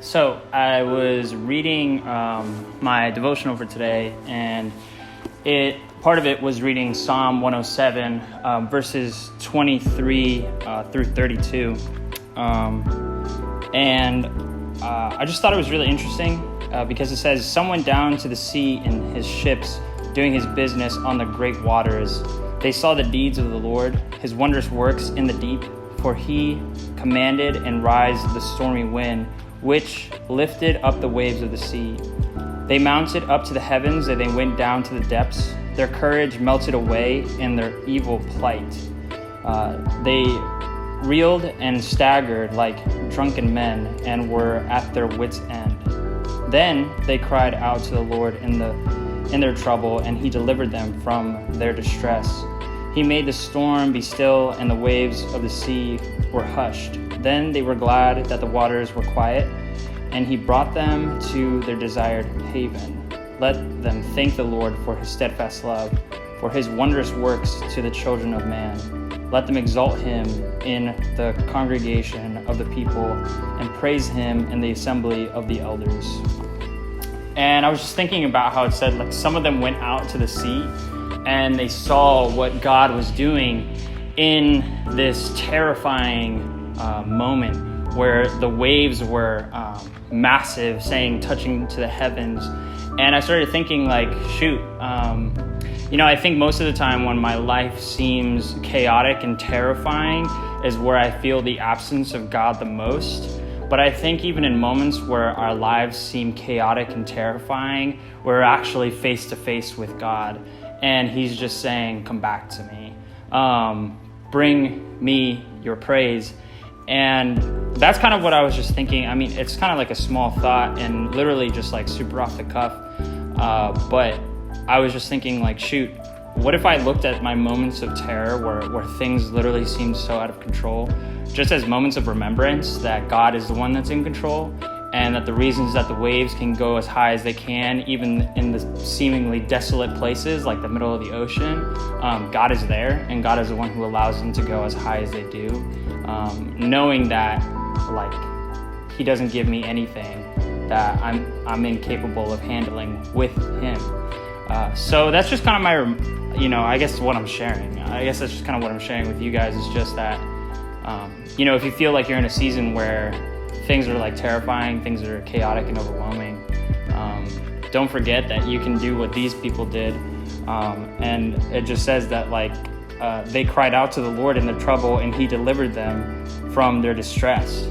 So I was reading my devotional for today, and part of it was reading Psalm 107, verses 23 through 32. I just thought it was really interesting because it says, "Some went down to the sea in his ships, doing his business on the great waters. They saw the deeds of the Lord, his wondrous works in the deep. For he commanded and raised the stormy wind, which lifted up the waves of the sea. They mounted up to the heavens, and they went down to the depths. Their courage melted away in their evil plight. They reeled and staggered like drunken men and were at their wits' end. Then they cried out to the Lord in their trouble, and he delivered them from their distress. He made the storm be still, and the waves of the sea were hushed. Then they were glad that the waters were quiet, and he brought them to their desired haven. Let them thank the Lord for his steadfast love, for his wondrous works to the children of man. Let them exalt him in the congregation of the people, and praise him in the assembly of the elders." And I was just thinking about how it said, like, some of them went out to the sea, and they saw what God was doing in this terrifying moment where the waves were massive, touching to the heavens. And I started thinking, like, I think most of the time when my life seems chaotic and terrifying is where I feel the absence of God the most. But I think even in moments where our lives seem chaotic and terrifying, we're actually face to face with God. And he's just saying, "Come back to me. Bring me your praise." And that's kind of what I was just thinking. I mean, it's kind of like a small thought and literally just like super off the cuff. But I was just thinking, like, what if I looked at my moments of terror where things literally seemed so out of control, just as moments of remembrance that God is the one that's in control, and that the reasons that the waves can go as high as they can, even in the seemingly desolate places like the middle of the ocean, God is there, and God is the one who allows them to go as high as they do, knowing that, like, he doesn't give me anything that I'm incapable of handling with him. So that's just kind of my, I guess what I'm sharing. I guess that's just kind of what I'm sharing with you guys, is just that, if you feel like you're in a season where things are like terrifying, things are chaotic and overwhelming, don't forget that you can do what these people did. And it just says that, like, they cried out to the Lord in their trouble, and he delivered them from their distress.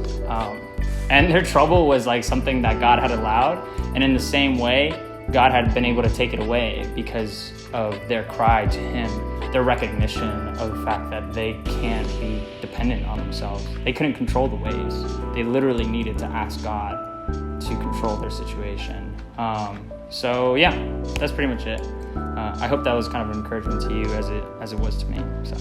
And their trouble was like something that God had allowed. And in the same way, God had been able to take it away because of their cry to him, their recognition of the fact that they can't be dependent on themselves. They couldn't control the waves. They literally needed to ask God to control their situation. So yeah, that's pretty much it. I hope that was kind of an encouragement to you as it was to me. So.